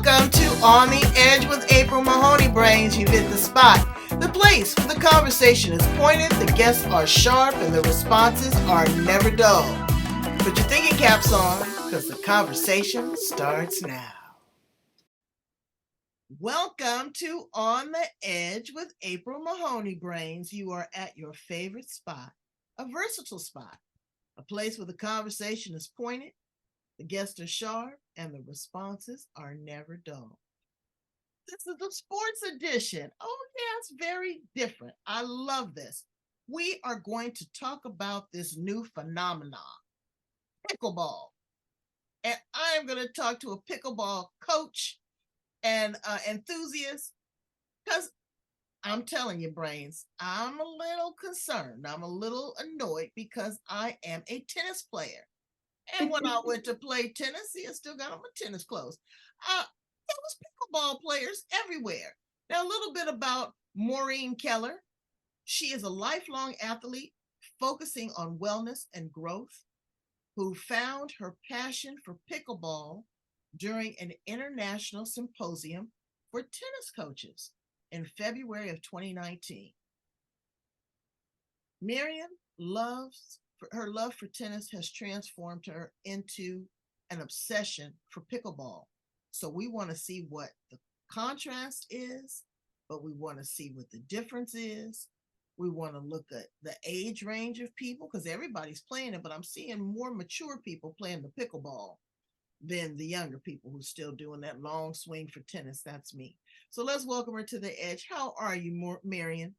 Welcome to On the Edge with April Mahoney Brains. You've hit the spot. The place where the conversation is pointed, the guests are sharp, and the responses are never dull. Put your thinking caps on, because the conversation starts now. Welcome to On the Edge with April Mahoney Brains. You are at your favorite spot, a versatile spot, a place where the conversation is pointed, the guests are sharp, and the responses are never dull. This is the sports edition. Oh, yeah, it's very different. I love this. We are going to talk about this new phenomenon, pickleball. And I am going to talk to a pickleball coach and enthusiast, because I'm telling you, Brains, I'm a little concerned. I'm a little annoyed because I am a tennis player. And when I went to play tennis, see, I still got on my tennis clothes. There was pickleball players everywhere. Now, a little bit about Marion Keller. She is a lifelong athlete focusing on wellness and growth, who found her passion for pickleball during an International Symposium for tennis coaches in February of 2019. Marion her love for tennis has transformed her into an obsession for pickleball. So we want to see what the contrast is, but we want to see what the difference is. We want to look at the age range of people, because everybody's playing it, but I'm seeing more mature people playing the pickleball than the younger people who's still doing that long swing for tennis. That's me. So let's welcome her to the edge. How are you, Marion?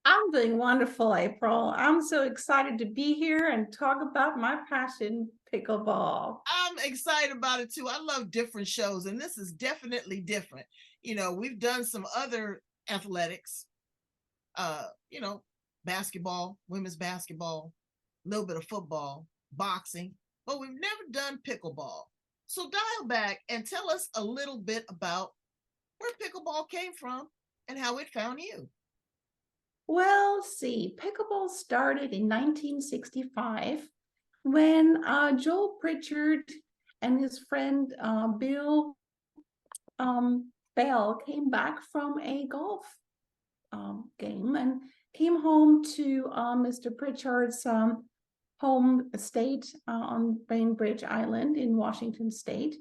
I'm doing wonderful, April. I'm so excited to be here and talk about my passion, pickleball. I'm excited about it too. I love different shows, and this is definitely different. You know, we've done some other athletics, basketball, women's basketball, a little bit of football, boxing, but we've never done pickleball. So dial back and tell us a little bit about where pickleball came from and how it found you. Well, see, pickleball started in 1965 when Joel Pritchard and his friend Bill Bell came back from a golf game and came home to Mr. Pritchard's home estate on Bainbridge Island in Washington State.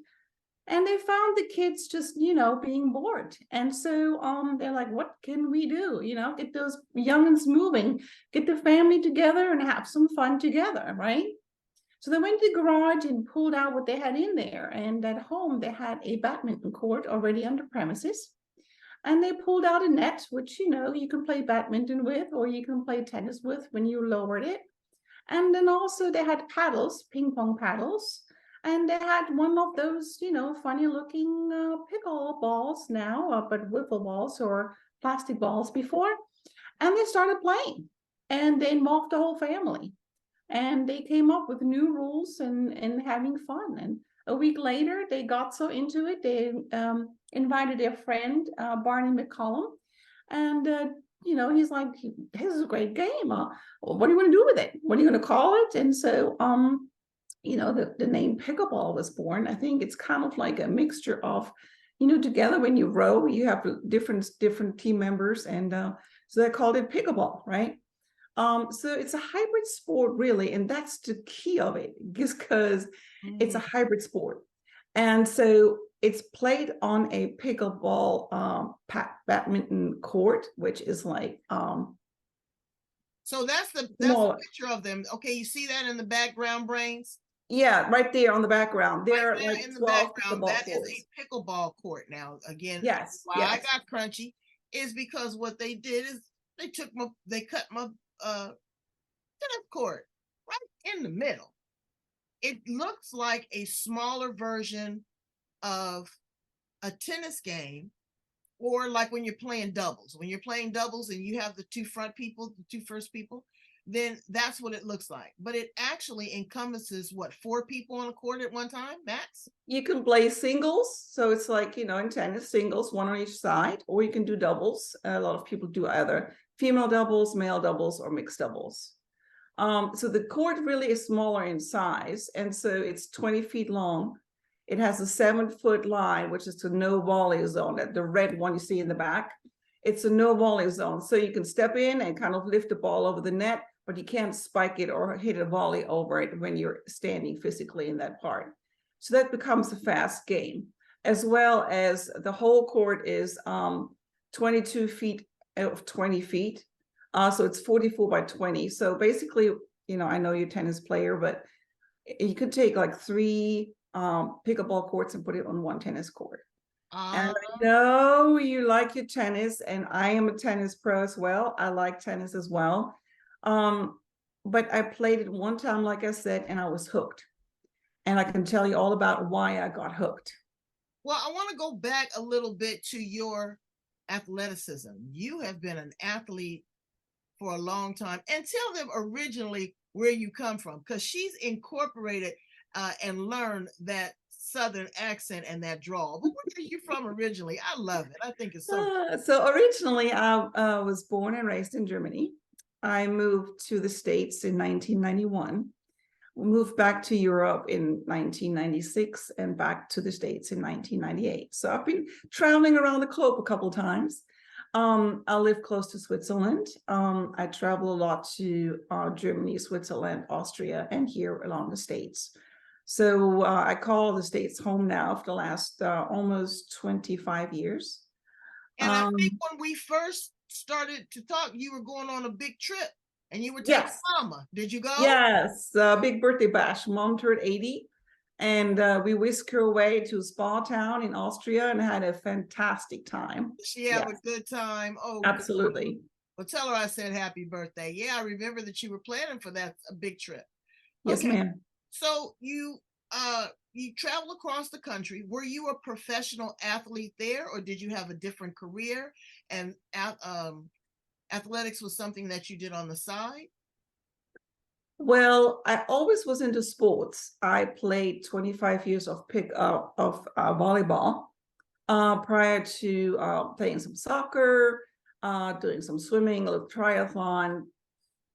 And they found the kids just, being bored. And so they're like, what can we do? Get those youngins moving, get the family together and have some fun together, right? So they went to the garage and pulled out what they had in there. And at home, they had a badminton court already under premises. And they pulled out a net, which, you can play badminton with, or you can play tennis with when you lowered it. And then also they had paddles, ping pong paddles. And they had one of those, funny looking pickle balls now, but wiffle balls or plastic balls before. And they started playing, and they involved the whole family. And they came up with new rules and having fun. And a week later, they got so into it, they invited their friend, Barney McCollum. And, he's like, this is a great game. What are you going to do with it? What are you going to call it? And so, the name pickleball was born. I think it's kind of like a mixture of, together when you row, you have different team members. And so they called it pickleball, right? So it's a hybrid sport, really. And that's the key of it, just because it's a hybrid sport. And so it's played on a pickleball badminton court, which is like so that's the picture of them. Okay, you see that in the background, Brains? Yeah, right there on the background. There, right there like in the background, that courts. is a pickleball court. Now, again, yes, why I got crunchy is because what they did is they cut my tennis court right in the middle. It looks like a smaller version of a tennis game, or like when you're playing doubles. When you're playing doubles and you have the two first people, then that's what it looks like. But it actually encompasses 4 people on a court at one time, max? You can play singles. So it's like, in tennis, singles, one on each side, or you can do doubles. A lot of people do either female doubles, male doubles, or mixed doubles. So the court really is smaller in size. And so it's 20 feet long. It has a 7-foot line, which is the no volley zone, that the red one you see in the back. It's a no volley zone. So you can step in and kind of lift the ball over the net, but you can't spike it or hit a volley over it when you're standing physically in that part. So that becomes a fast game, as well as the whole court is 22 feet of 20 feet. So it's 44 by 20. So basically, you know, I know you're a tennis player, but you could take like 3 pickleball courts and put it on one tennis court. And I know you like your tennis, and I am a tennis pro as well. I like tennis as well. But I played it one time, like I said, and I was hooked. And I can tell you all about why I got hooked. Well, I want to go back a little bit to your athleticism. You have been an athlete for a long time, and tell them originally where you come from, because she's incorporated and learned that Southern accent and that drawl. But where are you from originally? I love it. I think it's so. So originally, I was born and raised in Germany. I moved to the States in 1991. We moved back to Europe in 1996 and back to the States in 1998. So I've been traveling around the globe a couple of times. I live close to Switzerland. I travel a lot to Germany, Switzerland, Austria, and here along the States. So I call the States home now for the last almost 25 years. And I think when we first started to talk, you were going on a big trip and you were taking Mama. Did you go? Yes, big birthday bash. Mom turned 80. And we whisked her away to a spa town in Austria and had a fantastic time. She had a good time. Oh, absolutely. God. Well, tell her I said happy birthday. Yeah, I remember that you were planning for that a big trip. Yes, ma'am. So you travel across the country. Were you a professional athlete there, or did you have a different career? And athletics was something that you did on the side? Well, I always was into sports. I played 25 years of volleyball prior to playing some soccer, doing some swimming, a little triathlon.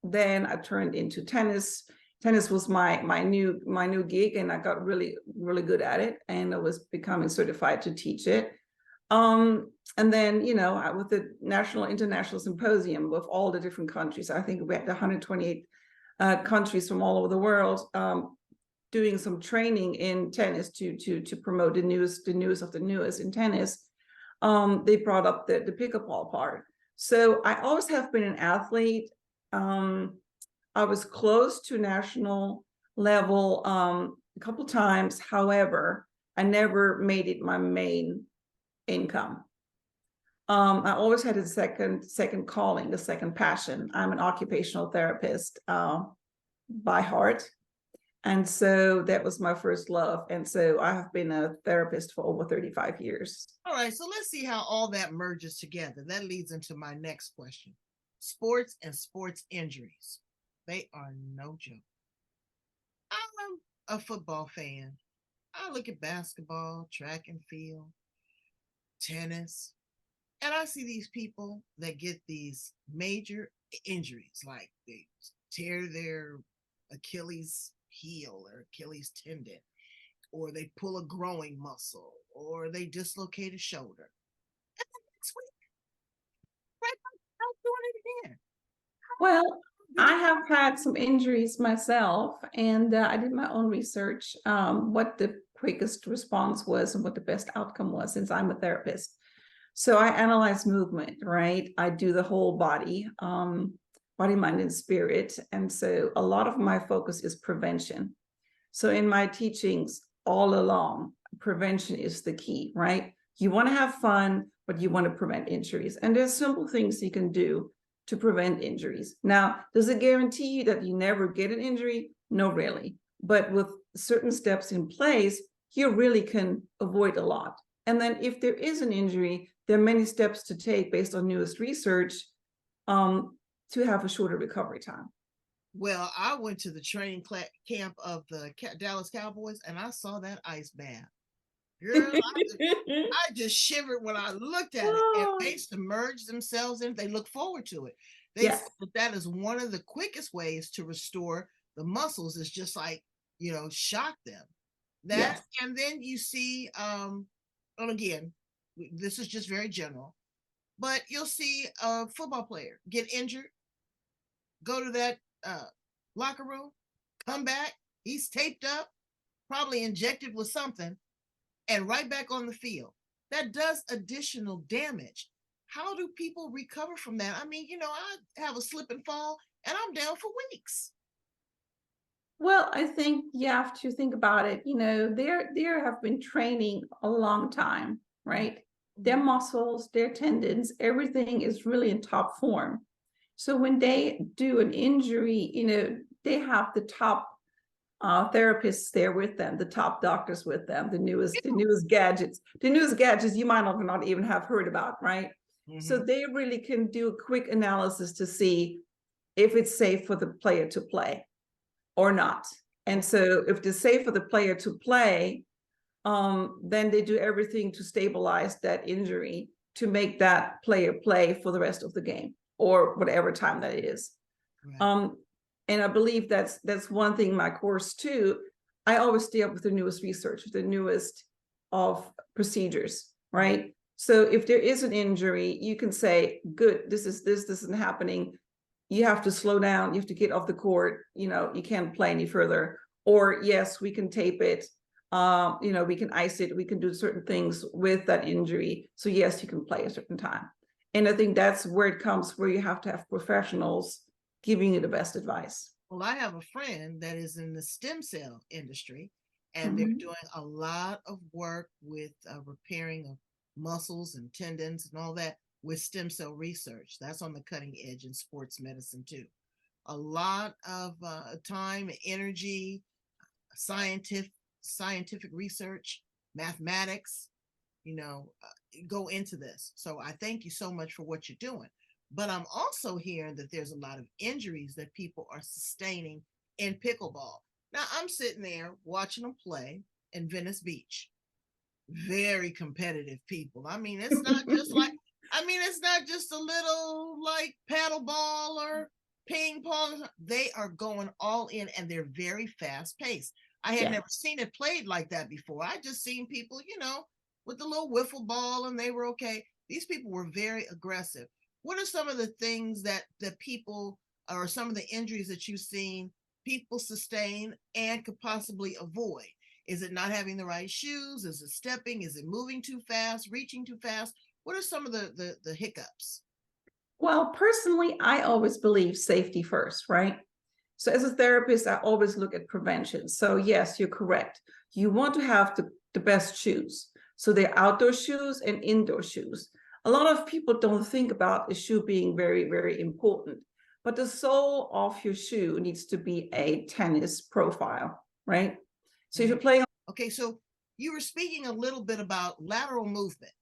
Then I turned into tennis. Tennis was my new gig, and I got really good at it, and I was becoming certified to teach it. And then, you know, with the International Symposium with all the different countries, I think we had 128 countries from all over the world doing some training in tennis to promote the newest of the newest in tennis. They brought up the pickleball part. So I always have been an athlete. I was close to national level a couple times. However, I never made it my main income. I always had a second calling, a second passion. I'm an occupational therapist by heart. And so that was my first love. And so I have been a therapist for over 35 years. All right, so let's see how all that merges together. That leads into my next question. Sports and sports injuries. They are no joke. I'm a football fan. I look at basketball, track and field, tennis, and I see these people that get these major injuries, like they tear their Achilles heel or Achilles tendon, or they pull a growing muscle, or they dislocate a shoulder. And then next week, right back out doing it again. Well, I have had some injuries myself, and I did my own research, what the quickest response was and what the best outcome was, since I'm a therapist. So I analyze movement, right? I do the whole body, body, mind, and spirit. And so a lot of my focus is prevention. So in my teachings all along, prevention is the key, right? You want to have fun, but you want to prevent injuries. And there's simple things you can do to prevent injuries. Now, does it guarantee you that you never get an injury? No, really. But with certain steps in place, you really can avoid a lot. And then if there is an injury, there are many steps to take based on newest research to have a shorter recovery time. Well, I went to the training camp of the Dallas Cowboys, and I saw that ice bath. Girl, I just shivered when I looked at it. And they submerge themselves in. They look forward to it. They said that is one of the quickest ways to restore the muscles. Is just like, you know, shock them. That, Yes. and then you see, and again, this is just very general, but you'll see a football player get injured, go to that locker room, come back, he's taped up, probably injected with something, and right back on the field. That does additional damage. How do people recover from that? I mean, I have a slip and fall and I'm down for weeks. Well, I think you have to think about it. There have been training a long time, right? Their Mm-hmm. muscles, their tendons, everything is really in top form. So when they do an injury, they have the top therapists there with them, the top doctors with them, the newest gadgets you might not even have heard about, right? So Mm-hmm. they really can do a quick analysis to see if it's safe for the player to play or not. And so if it's safe for the player to play, then they do everything to stabilize that injury to make that player play for the rest of the game or whatever time that is. Right. And I believe that's one thing in my course too. I always stay up with the newest research, the newest of procedures, right? So if there is an injury, you can say, good, this isn't happening. You have to slow down, you have to get off the court, you can't play any further. Or yes, we can tape it, we can ice it, we can do certain things with that injury. So yes, you can play a certain time. And I think that's where it comes, where you have to have professionals giving you the best advice. Well, I have a friend that is in the stem cell industry, and they're Mhm. doing a lot of work with repairing of muscles and tendons and all that with stem cell research. That's on the cutting edge in sports medicine, too. A lot of time, energy, scientific research, mathematics, go into this. So I thank you so much for what you're doing. But I'm also hearing that there's a lot of injuries that people are sustaining in pickleball. Now, I'm sitting there watching them play in Venice Beach. Very competitive people. I mean, it's not just a little like paddle ball or ping pong. They are going all in and they're very fast paced. I had Yeah. never seen it played like that before. I just seen people, with the little wiffle ball and they were okay. These people were very aggressive. What are some of the things that the people or some of the injuries that you've seen people sustain and could possibly avoid? Is it not having the right shoes? Is it stepping? Is it moving too fast, reaching too fast? What are some of the hiccups? Well, personally, I always believe safety first, right? So as a therapist, I always look at prevention. So yes, you're correct. You want to have the best shoes. So they're outdoor shoes and indoor shoes. A lot of people don't think about a shoe being very, very important, but the sole of your shoe needs to be a tennis profile, right? So if you're playing. Okay, so you were speaking a little bit about lateral movement.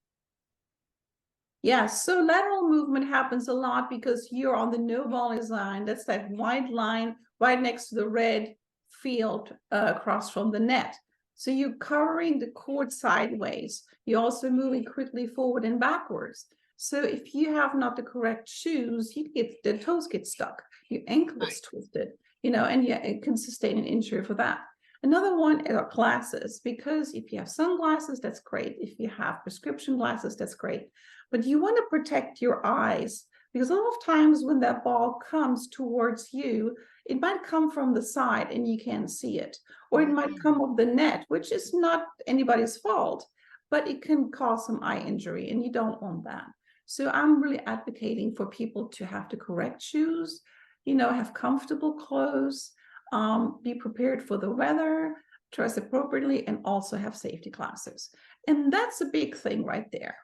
Yeah, so lateral movement happens a lot because you're on the no ball design. That's that white line right next to the red field across from the net. So you're covering the court sideways. You're also moving quickly forward and backwards. So if you have not the correct shoes, the toes get stuck, your ankle is twisted, and it can sustain an injury for that. Another one are glasses, because if you have sunglasses, that's great. If you have prescription glasses, that's great. But you want to protect your eyes, because a lot of times when that ball comes towards you, it might come from the side and you can't see it, or it might come off the net, which is not anybody's fault, but it can cause some eye injury and you don't want that. So I'm really advocating for people to have the correct shoes, have comfortable clothes, be prepared for the weather, dress appropriately, and also have safety glasses. And that's a big thing right there.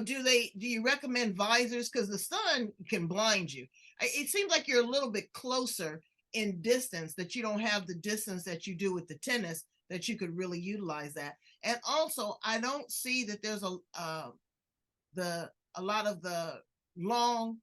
Do you recommend visors? Because the sun can blind you. It seems like you're a little bit closer in distance, that you don't have the distance that you do with the tennis, that you could really utilize that. And also, I don't see that there's a lot of the long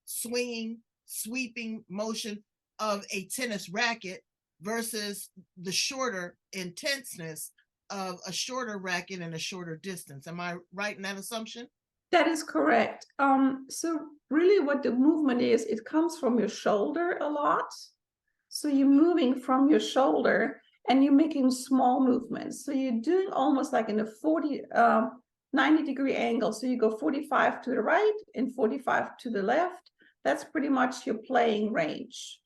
swinging, sweeping motion of a tennis racket versus the shorter intenseness of a shorter racket and a shorter distance. Am I right in that assumption? That is correct. So really what the movement is, it comes from your shoulder a lot. So you're moving from your shoulder and you're making small movements. So you're doing almost like in a 90-degree angle. So you go 45 to the right and 45 to the left. That's pretty much your playing range.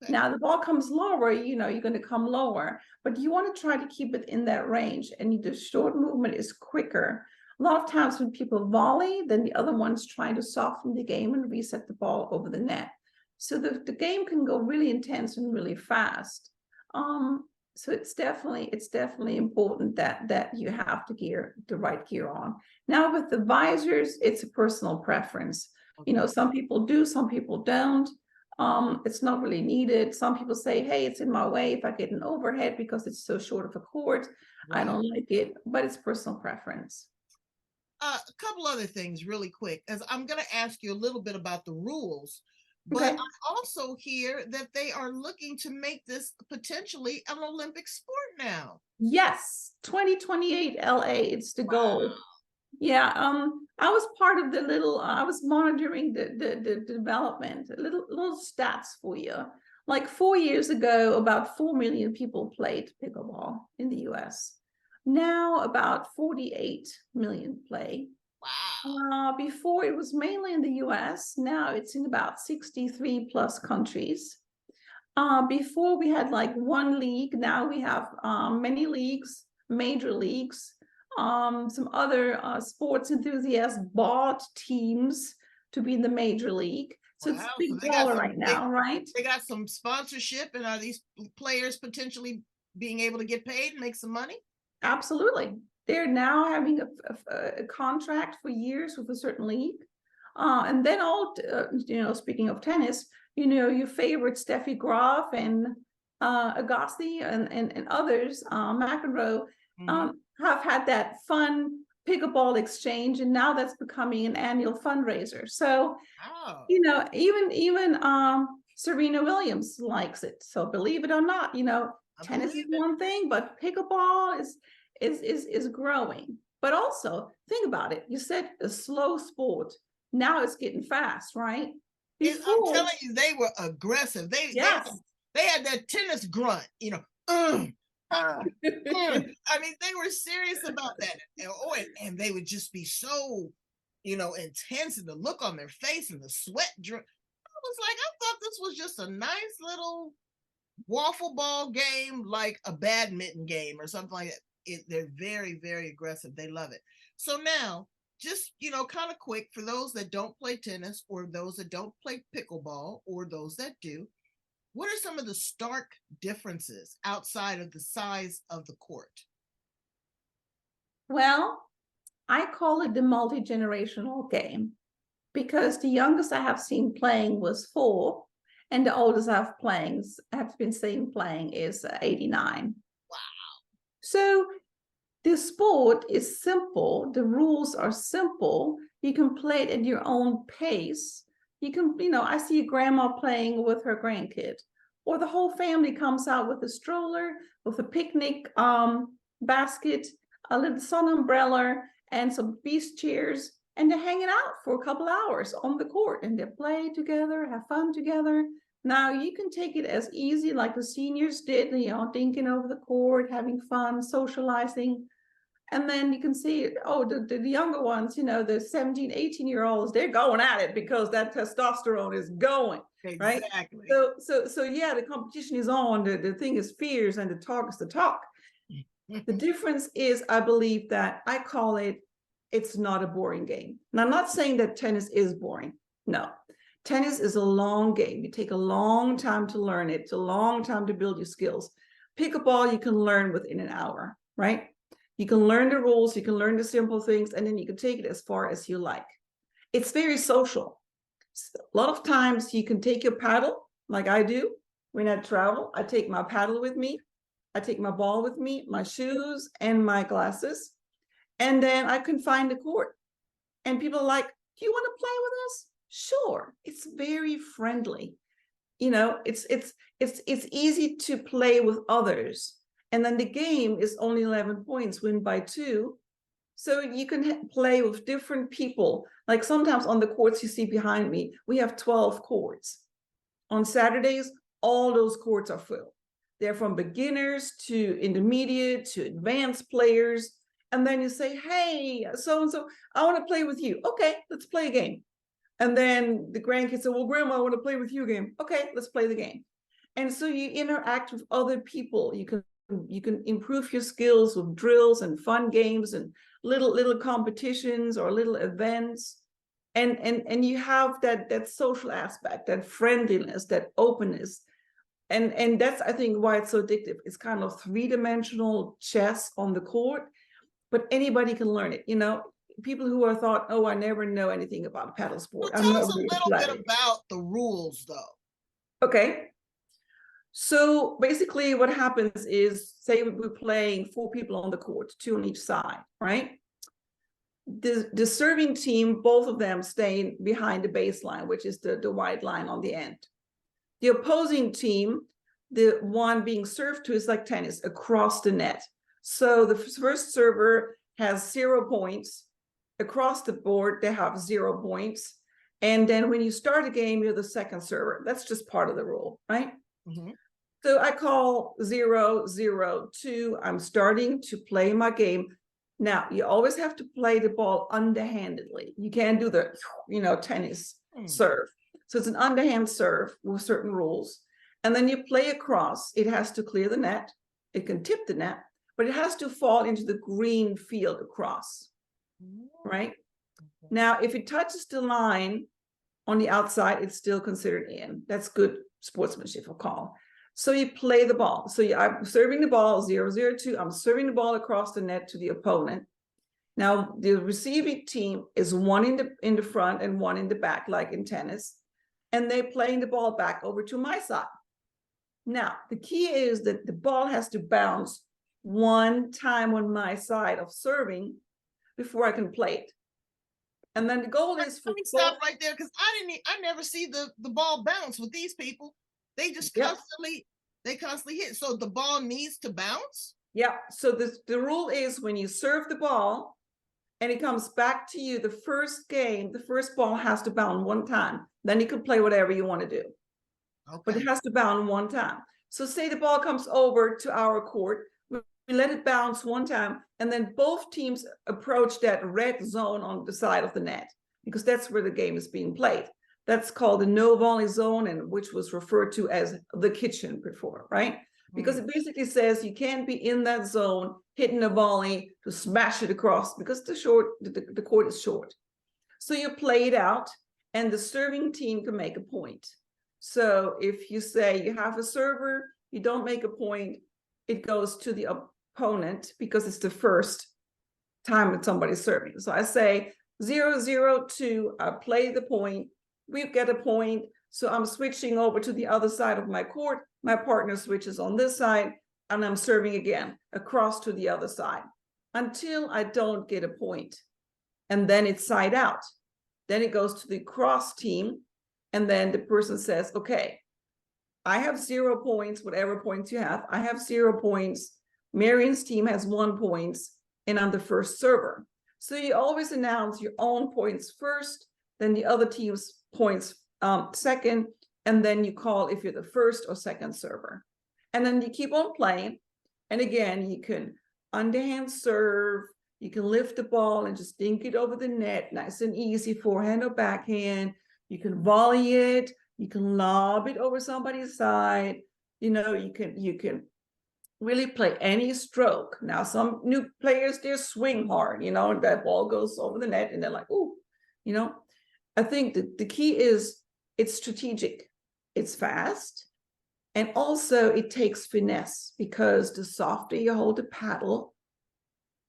Okay. Now the ball comes lower, you're going to come lower, but you want to try to keep it in that range. And the short movement is quicker. A lot of times when people volley, then the other one's trying to soften the game and reset the ball over the net. So the game can go really intense and really fast. So it's definitely important that you have the right gear on. Now with the visors, it's a personal preference. Okay. Some people do, some people don't. It's not really needed. Some people say, hey, it's in my way if I get an overhead because it's so short of a court. Right. I don't like it, but it's personal preference. A couple other things really quick, as I'm going to ask you a little bit about the rules, but Okay. I also hear that they are looking to make this potentially an Olympic sport now. Yes, 2028 LA, it's the goal. Yeah, I was part of I was monitoring the development. Little stats for you. Like 4 years ago, about 4 million people played pickleball in the US. Now about 48 million play. Wow. Before it was mainly in the US. Now it's in about 63 plus countries. Before we had like one league. Now we have many leagues, major leagues. Some other sports enthusiasts bought teams to be in the major league. So it's Wow. big So baller right now, right? They got some sponsorship, and are these players potentially being able to get paid and make some money? Absolutely. They're now having a contract for years with a certain league. And then speaking of tennis, your favorite Steffi Graf and Agassi and others, McEnroe, have had that fun pickleball exchange, and now that's becoming an annual fundraiser. So, Wow. even Serena Williams likes it. So believe it or not, tennis is one thing, but pickleball is growing. But also think about it. You said a slow sport. Now it's getting fast, right? I'm telling you, they were aggressive. They had that tennis grunt, I mean, they were serious about that. And they would just be so, intense, and the look on their face and the sweat drip. I was like, I thought this was just a nice little waffle ball game, like a badminton game or something like that. They're very, very aggressive. They love it. So now, just, kind of quick for those that don't play tennis, or those that don't play pickleball, or those that do, what are some of the stark differences outside of the size of the court? Well, I call it the multi-generational game because the youngest I have seen playing was 4, and the oldest I've been seeing playing is 89. Wow. So the sport is simple. The rules are simple. You can play it at your own pace. You can, I see a grandma playing with her grandkid, or the whole family comes out with a stroller, with a picnic basket, a little sun umbrella, and some beach chairs, and they're hanging out for a couple hours on the court, and they play together, have fun together. Now you can take it as easy like the seniors did, dinking over the court, having fun, socializing. And then you can see, the younger ones, the 17, 18-year-olds, they're going at it because that testosterone is going, right? Exactly. So yeah, the competition is on, the thing is fierce, and the talk is the talk. The difference is, I believe that I call it's not a boring game. And I'm not saying that tennis is boring. No, tennis is a long game. You take a long time to learn it. It's a long time to build your skills. Pickleball, you can learn within an hour, right? You can learn the rules, you can learn the simple things, and then you can take it as far as you like. It's very social. A lot of times you can take your paddle, like I do. When I travel, I take my paddle with me. I take my ball with me, my shoes, and my glasses. And then I can find the court. And people are like, do you want to play with us? Sure. It's very friendly. It's easy to play with others. And then the game is only 11 points, win by 2. So you can play with different people. Like sometimes on the courts you see behind me, we have 12 courts. On Saturdays, all those courts are full. They're from beginners to intermediate to advanced players. And then you say, hey, so-and-so, I want to play with you. Okay, let's play a game. And then the grandkids say, well, Grandma, I want to play with you a game. Okay, let's play the game. And so you interact with other people. You can improve your skills with drills and fun games and little competitions or little events. And you have that social aspect, that friendliness, that openness. And that's, I think, why it's so addictive. It's kind of three-dimensional chess on the court, but anybody can learn it. You know, people who are thought, oh, I never know anything about paddle sport. Well, tell us a little bit about the rules, though. Okay. So basically what happens is, say we're playing 4 people on the court, 2 on each side, right? The serving team, both of them stay behind the baseline, which is the white line on the end. The opposing team, the one being served to, is like tennis, across the net. So the first server has 0 points. Across the board, they have 0 points. And then when you start a game, you're the second server. That's just part of the rule, right? Mm-hmm. So I call 0, 0, 2. I'm starting to play my game. Now, you always have to play the ball underhandedly. You can't do the, tennis serve. So it's an underhand serve with certain rules. And then you play across. It has to clear the net. It can tip the net, but it has to fall into the green field across, right? Okay. Now, if it touches the line on the outside, it's still considered in. That's good sportsmanship, I'll call. So you play the ball. So I'm serving the ball, 0, 0, 2. I'm serving the ball across the net to the opponent. Now, the receiving team is one in the front and one in the back, like in tennis. And they're playing the ball back over to my side. Now, the key is that the ball has to bounce 1 time on my side of serving before I can play it. And then the goal is for— Let me stop right there, because I never see the ball bounce with these people. They just constantly hit. So the ball needs to bounce? Yeah. So the rule is, when you serve the ball and it comes back to you, the first ball has to bounce 1 time. Then you can play whatever you want to do. Okay. But it has to bounce 1 time. So say the ball comes over to our court, we let it bounce 1 time, and then both teams approach that red zone on the side of the net, because that's where the game is being played. That's called the no volley zone, and which was referred to as the kitchen before, right? Because it basically says you can't be in that zone hitting a volley to smash it across, because the court is short. So you play it out, and the serving team can make a point. So if you say you have a server, you don't make a point, it goes to the opponent, because it's the first time that somebody's serving. So I say 0, 0, 2, I play the point, we get a point. So I'm switching over to the other side of my court. My partner switches on this side, and I'm serving again across to the other side until I don't get a point. And then it's side out. Then it goes to the cross team. And then the person says, okay, I have 0 points, whatever points you have. I have 0 points. Marion's team has 1 point, and I'm the first server. So you always announce your own points first, then the other team's points second, and then you call if you're the first or second server. And then you keep on playing. And again, you can underhand serve, you can lift the ball and just dink it over the net, nice and easy, forehand or backhand. You can volley it, you can lob it over somebody's side. You can really play any stroke. Now, some new players, they swing hard, that ball goes over the net and they're like, ooh, I think that the key is it's strategic, it's fast, and also it takes finesse, because the softer you hold the paddle,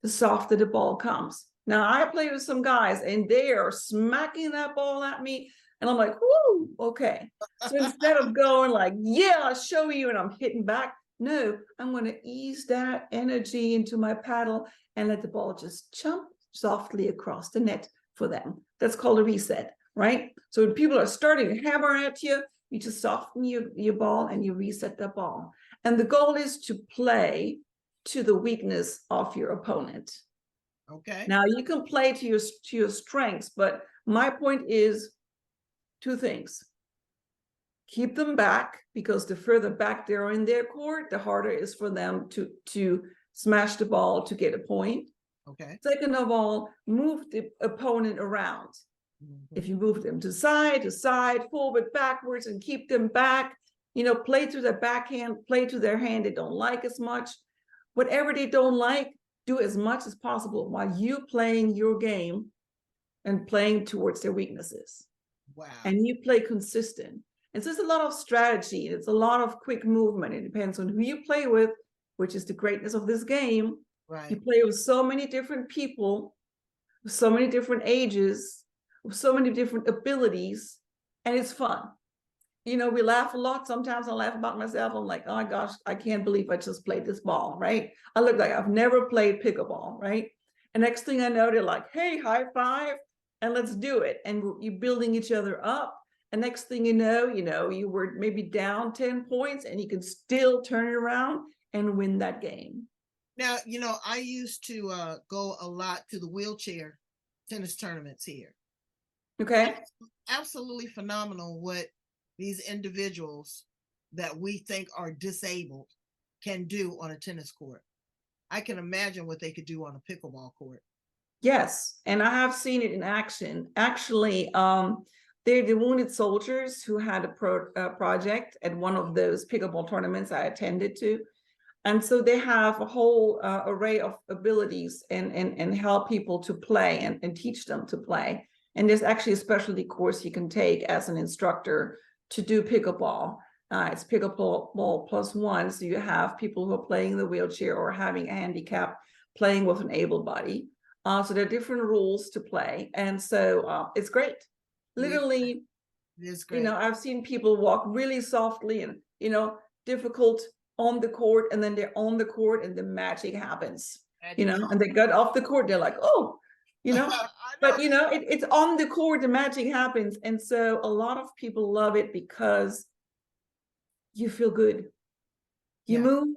the softer the ball comes. Now, I play with some guys and they are smacking that ball at me, and I'm like, whoo, okay. So instead of going like, yeah, I'll show you, and I'm hitting back, no, I'm going to ease that energy into my paddle and let the ball just jump softly across the net for them. That's called a reset, right? So when people are starting to hammer at you, you just soften your ball and you reset the ball. And the goal is to play to the weakness of your opponent. Okay. Now you can play to your strengths, but my point is 2 things. keep them back, because the further back they are in their court, the harder it is for them to smash the ball to get a point. Okay. Second of all, move the opponent around. If you move them to side, forward, backwards, and keep them back, play to their backhand, play to their hand they don't like as much. Whatever they don't like, do as much as possible while you playing your game and playing towards their weaknesses. Wow. And you play consistent. And so it's a lot of strategy. It's a lot of quick movement. It depends on who you play with, which is the greatness of this game. Right. You play with so many different people, with so many different ages, with so many different abilities, and it's fun. We laugh a lot. Sometimes I laugh about myself. I'm like, oh my gosh, I can't believe I just played this ball, right? I look like I've never played pickleball, right? And next thing I know, they're like, hey, high five, and let's do it. And you're building each other up. And next thing you know, you were maybe down 10 points and you can still turn it around and win that game. Now, I used to go a lot to the wheelchair tennis tournaments here. Okay. Absolutely phenomenal what these individuals that we think are disabled can do on a tennis court. I can imagine what they could do on a pickleball court. Yes, and I have seen it in action. Actually, they're the wounded soldiers who had a project at one of those pickleball tournaments I attended to. And so they have a whole array of abilities and help people to play and teach them to play. And there's actually a specialty course you can take as an instructor to do pickleball. It's pickleball +1. So you have people who are playing in the wheelchair or having a handicap playing with an able body. So there are different rules to play. And so it's great. Literally, it's great. I've seen people walk really softly and, difficult on the court, and then they're on the court and the magic happens, and they got off the court. They're like, oh, but it's on the court, the magic happens. And so a lot of people love it because you feel good. You move,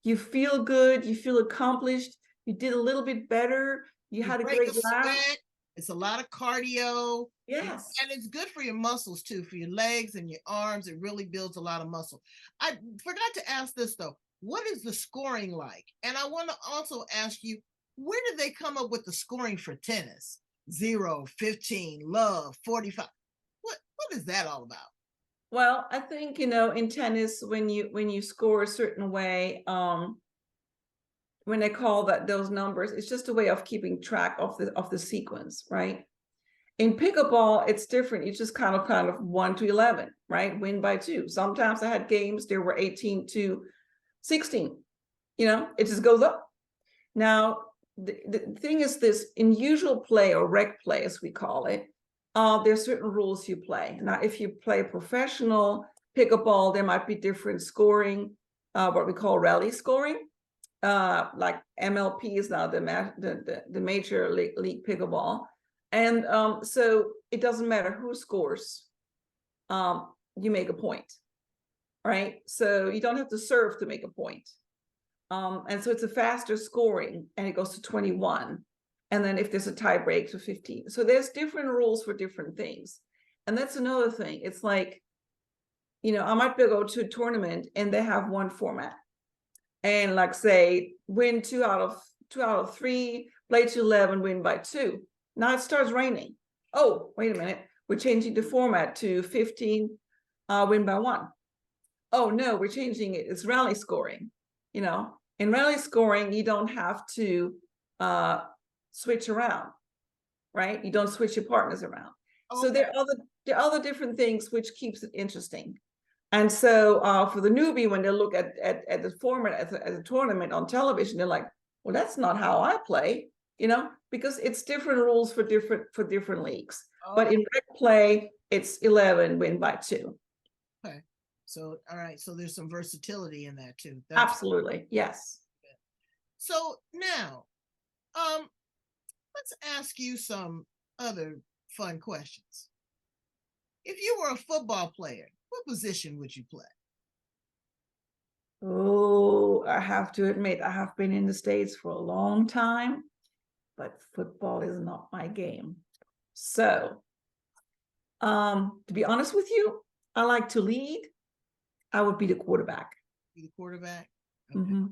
you feel good, you feel accomplished, you did a little bit better, you had a great laugh. It's a lot of cardio. Yes. And it's good for your muscles too, for your legs and your arms. It really builds a lot of muscle. I forgot to ask this though. What is the scoring like? And I want to also ask you, where did they come up with the scoring for tennis? 0, 15, love, 45. What is that all about? Well, I think, in tennis, when you score a certain way, when they call those numbers, it's just a way of keeping track of the sequence, right? In pickleball, it's different. It's just kind of 1 to 11, right? Win by 2. Sometimes I had games there were 18 to 16. It just goes up. Now, the thing is this: in usual play, or rec play as we call it, there's certain rules you play. Now, if you play professional pickleball, there might be different scoring, what we call rally scoring. Like MLP is now the major league pickleball. And so it doesn't matter who scores, you make a point, right? So you don't have to serve to make a point. And so it's a faster scoring, and it goes to 21. And then if there's a tie break, to 15. So there's different rules for different things. And that's another thing. It's like, I might go to a tournament and they have one format. And like say, win 2 out of 3, play to 11, win by 2. Now it starts raining. Oh, wait a minute. We're changing the format to 15, win by 1. Oh no, we're changing it. It's rally scoring. In rally scoring, you don't have to switch around, right? You don't switch your partners around. Okay. So there are other different things which keeps it interesting. And so for the newbie, when they look at the format as a tournament on television, they're like, well, that's not how I play, because it's different rules for different leagues. Oh. But in rec play, it's 11, win by 2. Okay. So, all right. So there's some versatility in that too. Absolutely. Yes. So now, let's ask you some other fun questions. If you were a football player, what position would you play? Oh, I have to admit, I have been in the States for a long time, but football is not my game. So, to be honest with you, I like to lead. I would be the quarterback. Be the quarterback. Okay. Mm-hmm.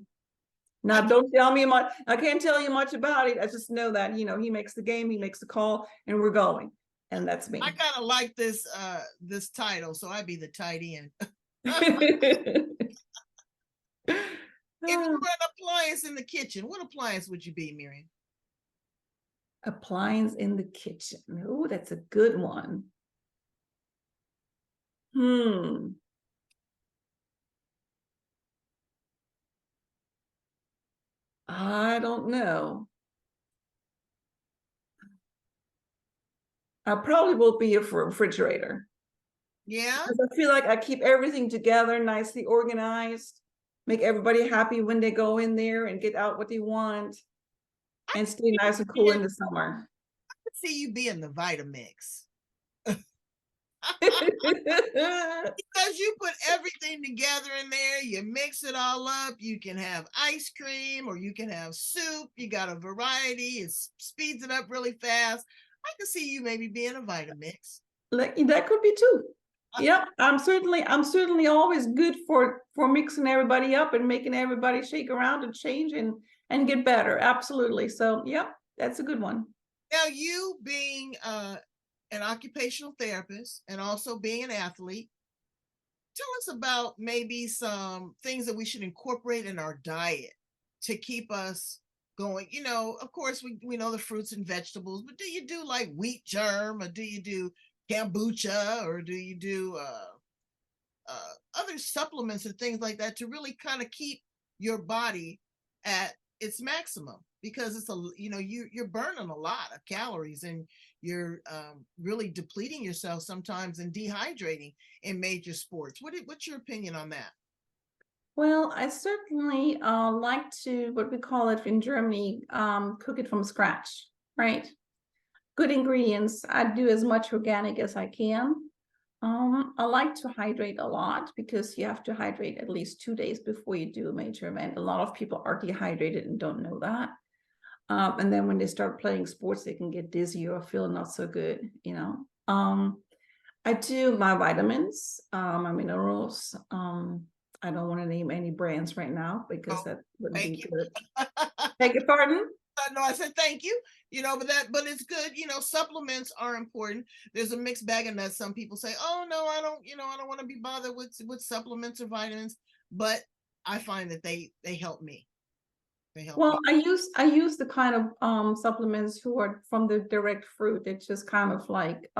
Now, don't tell me much. I can't tell you much about it. I just know that, you know, he makes the game, he makes the call, and we're going. And that's me. I kind of like this this title, so I'd be the tight end. If you were an appliance in the kitchen, what appliance would you be, Marion? Appliance in the kitchen. Oh, that's a good one. I don't know. I probably will be a refrigerator. Yeah. Because I feel like I keep everything together, nicely organized, make everybody happy when they go in there and get out what they want, and stay nice and cool in the summer. I could see you being the Vitamix. Because you put everything together in there, you mix it all up. You can have ice cream or you can have soup. You got a variety. It speeds it up really fast. I could see you maybe being a Vitamix. Like, that could be too. Yep, I'm certainly always good for mixing everybody up and making everybody shake around and change and get better. Absolutely. So yep, that's a good one. Now, you being an occupational therapist and also being an athlete, tell us about maybe some things that we should incorporate in our diet to keep us going. You know, of course, we know the fruits and vegetables, but do you do like wheat germ, or do you do kombucha, or do you do other supplements and things like that to really kind of keep your body at its maximum? Because it's you're burning a lot of calories, and you're really depleting yourself sometimes and dehydrating in major sports. What's your opinion on that? Well, I certainly like to, what we call it in Germany, cook it from scratch, right? Good ingredients. I do as much organic as I can. I like to hydrate a lot because you have to hydrate at least 2 days before you do a major event. A lot of people are dehydrated and don't know that. And then when they start playing sports, they can get dizzy or feel not so good, you know. I do my vitamins, my minerals. I don't want to name any brands right now because that wouldn't be good. Beg your pardon? No, I said thank you. You know, but it's good. You know, supplements are important. There's a mixed bag of nuts. Some people say, "Oh no, I don't. You know, I don't want to be bothered with supplements or vitamins." But I find that they help me. They help Well, me. I use the kind of supplements who are from the direct fruit. It's just kind of like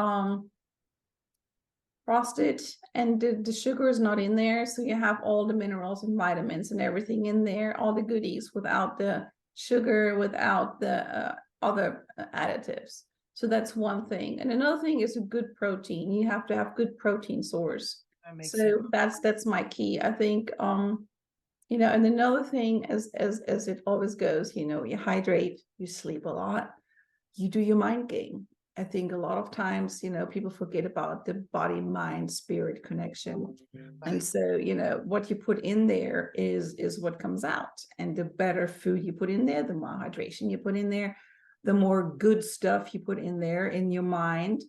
frosted, and the sugar is not in there, so you have all the minerals and vitamins and everything in there, all the goodies, without the sugar, without the other additives. So that's one thing. And another thing is a good protein. You have to have good protein source. So that's my key, I think. You know, and another thing, as it always goes, you know, you hydrate, you sleep a lot, you do your mind game. I think a lot of times, you know, people forget about the body, mind, spirit connection. And so, you know, what you put in there is what comes out. And the better food you put in there, the more hydration you put in there, the more good stuff you put in there in your mind,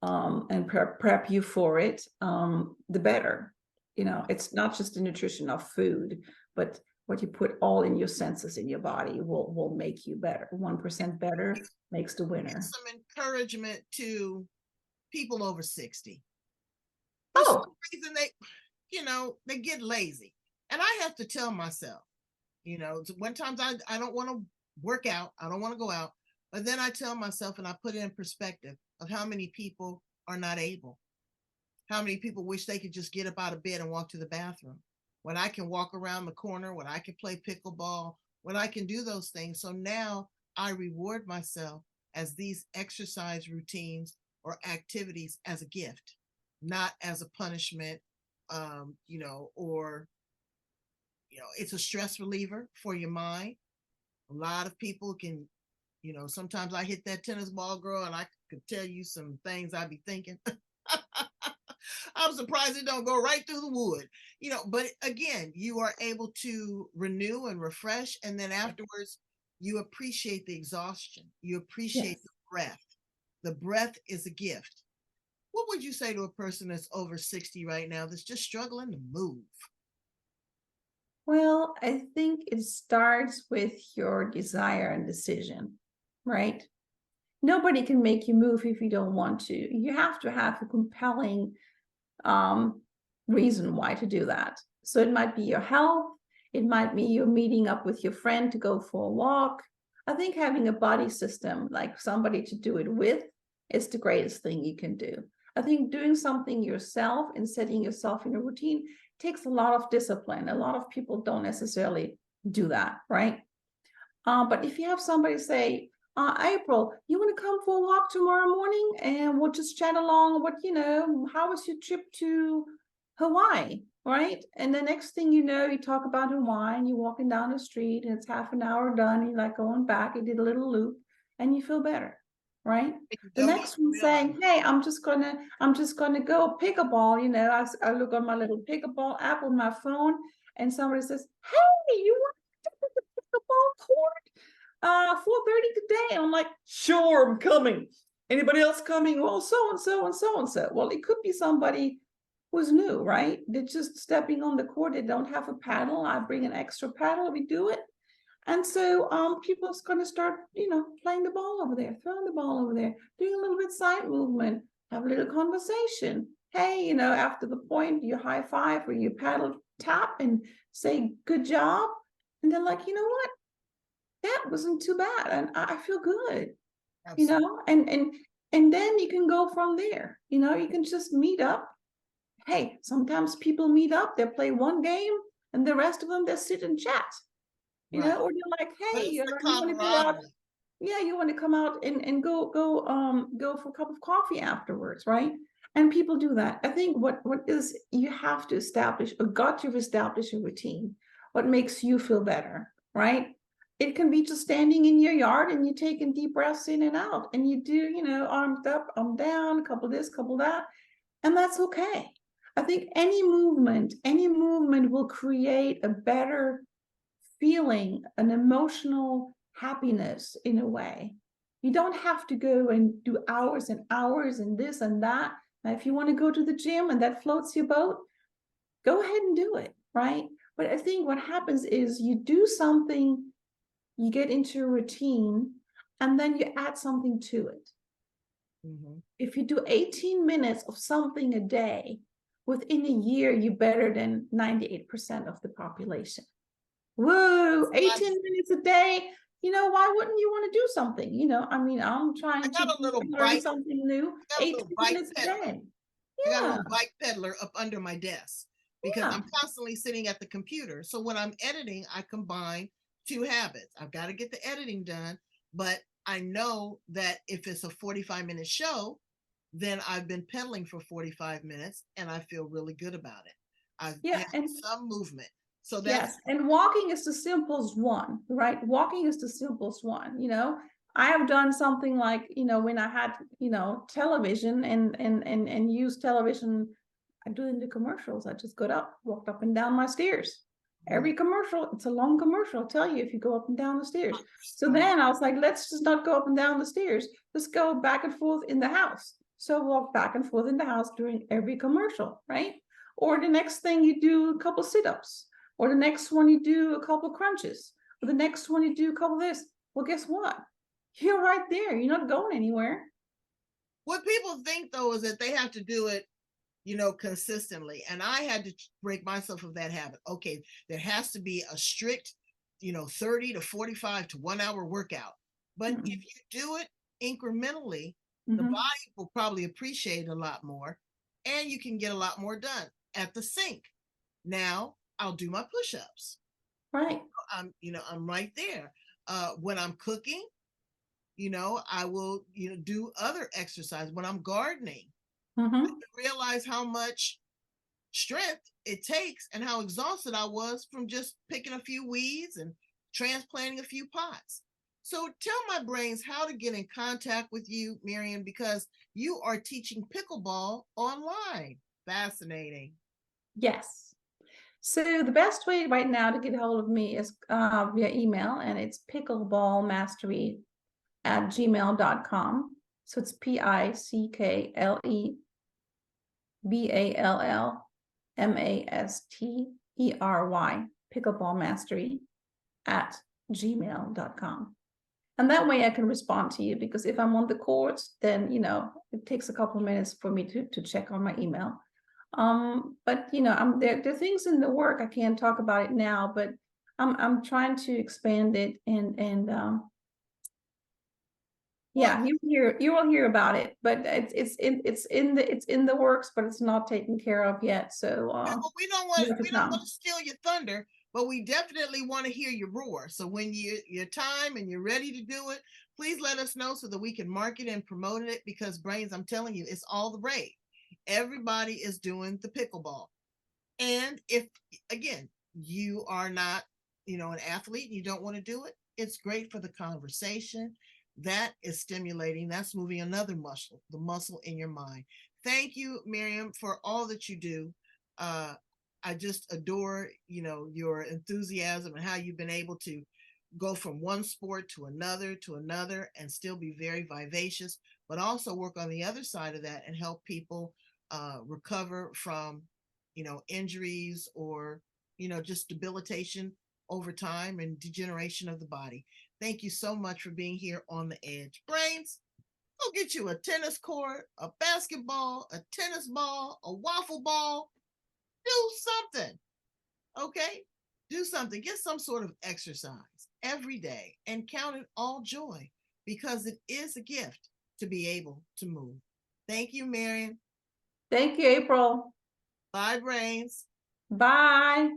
and prep you for it, the better. You know, it's not just the nutrition of food, but what you put all in your senses in your body will make you better. 1% better makes the winner. Some encouragement to people over 60. For some reason they get lazy. And I have to tell myself, you know, one times I don't want to work out. I don't want to go out. But then I tell myself, and I put it in perspective of how many people are not able. How many people wish they could just get up out of bed and walk to the bathroom, when I can walk around the corner, when I can play pickleball, when I can do those things. So now I reward myself as these exercise routines or activities as a gift, not as a punishment, you know, or, you know, it's a stress reliever for your mind. A lot of people can, you know, sometimes I hit that tennis ball, girl, and I could tell you some things I'd be thinking. I'm surprised it don't go right through the wood, you know. But again, you are able to renew and refresh, and then afterwards, you appreciate the exhaustion. You appreciate the breath. The breath is a gift. What would you say to a person that's over 60 right now that's just struggling to move? Well, I think it starts with your desire and decision, right? Nobody can make you move if you don't want to. You have to have a compelling reason why to do that. So it might be your health. It might be you're meeting up with your friend to go for a walk. I think having a body system, like somebody to do it with, is the greatest thing you can do. I think doing something yourself and setting yourself in a routine takes a lot of discipline. A lot of people don't necessarily do that, right? But if you have somebody say, April, you want to come for a walk tomorrow morning and we'll just chat along what, how was your trip to Hawaii, right? And the next thing you know, you talk about Hawaii and you're walking down the street and it's half an hour done. And you're like going back, you did a little loop and you feel better, right? You The don't next even one saying, realize. hey, I'm just gonna go pickleball. I look on my little pickleball app on my phone and somebody says, hey, you want to take the pickleball court? 4:30 today. And I'm like, sure, I'm coming. Anybody else coming? Well, so and so and so and so. Well, it could be somebody who's new, right? They're just stepping on the court. They don't have a paddle. I bring an extra paddle. We do it. And so people are going to start, playing the ball over there, throwing the ball over there, doing a little bit side movement, have a little conversation. Hey, after the point, you high five or you paddle tap and say, good job. And they're like, you know what? That wasn't too bad. And I feel good, Absolutely. and then you can go from there. You can just meet up. Hey, sometimes people meet up, they play one game and the rest of them they sit and chat, Right. or they're like, But hey, it's the you want to go out? camaraderie. Yeah, you want to come out and go for a cup of coffee afterwards, right? And people do that. I think what is you have to establish or got to establish a routine, what makes you feel better, right? It can be just standing in your yard and you taking deep breaths in and out and you do, arms up, arm down, a couple this, couple that, and that's okay. I think any movement will create a better feeling, an emotional happiness in a way. You don't have to go and do hours and hours and this and that. Now, if you want to go to the gym and that floats your boat, go ahead and do it, right? But I think what happens is you do something, you get into a routine, and then you add something to it. Mm-hmm. If you do 18 minutes of something a day, within a year, you're better than 98% of the population. Whoa, 18 minutes a day. Why wouldn't you want to do something? I'm I trying to got a little learn bike. something new. I got a 18 little bike minutes a peddler. day. I got a Yeah, little bike peddler up under my desk because yeah. I'm constantly sitting at the computer. So when I'm editing, I combine two habits. I've got to get the editing done, but I know that if it's a 45-minute show, then I've been pedaling for 45 minutes and I feel really good about it. I've Yeah, had and some movement. So that's yes, and walking is the simplest one, right? Walking is the simplest one. I have done something like, when I had, television and use television, I do in the commercials. I just got up, walked up and down my stairs. Every commercial, it's a long commercial. I'll tell you if you go up and down the stairs. So then I was like, let's just not go up and down the stairs. Let's go back and forth in the house. So walk back and forth in the house during every commercial, right? Or the next thing you do a couple sit-ups. Or the next one you do a couple crunches. Or the next one you do a couple of this. Well, guess what? You're right there. You're not going anywhere. what people think though is that they have to do it consistently. And I had to break myself of that habit. Okay, there has to be a strict, 30 to 45 to 1 hour workout. But if you do it incrementally, the body will probably appreciate it a lot more and you can get a lot more done at the sink. Now I'll do my push-ups. Right. I'm right there. When I'm cooking, I will, do other exercise. When I'm gardening, I realize how much strength it takes and how exhausted I was from just picking a few weeds and transplanting a few pots. So tell my brains how to get in contact with you, Marion, because you are teaching pickleball online. Fascinating. Yes. So the best way right now to get a hold of me is via email, and it's pickleballmastery@gmail.com. So it's PICKLE BALLMASTERY, Pickleball Mastery at gmail.com. And that way I can respond to you, because if I'm on the courts, then, you know, it takes a couple of minutes for me to check on my email. But you know, there are things in the work. I can't talk about it now, but I'm trying to expand it, and yeah, you will hear about it, but it's in the works, but it's not taken care of yet. So we don't want to steal your thunder, but we definitely want to hear your roar. So when your time and you're ready to do it, please let us know so that we can market and promote it, because Brains, I'm telling you, it's all the rage. Everybody is doing the pickleball. And if, again, you are not, you know, an athlete and you don't want to do it, it's great for the conversation. That is stimulating. That's moving another muscle, the muscle in your mind. Thank you, Miriam, for all that you do. I just adore, you know, your enthusiasm and how you've been able to go from one sport to another, and still be very vivacious, but also work on the other side of that and help people recover from, you know, injuries, or, you know, just debilitation over time and degeneration of the body. Thank you so much for being here on the Edge. Brains, go get you a tennis court, a basketball, a tennis ball, a waffle ball. Do something, okay? Do something. Get some sort of exercise every day and count it all joy, because it is a gift to be able to move. Thank you, Marion. Thank you, April. Bye, Brains. Bye.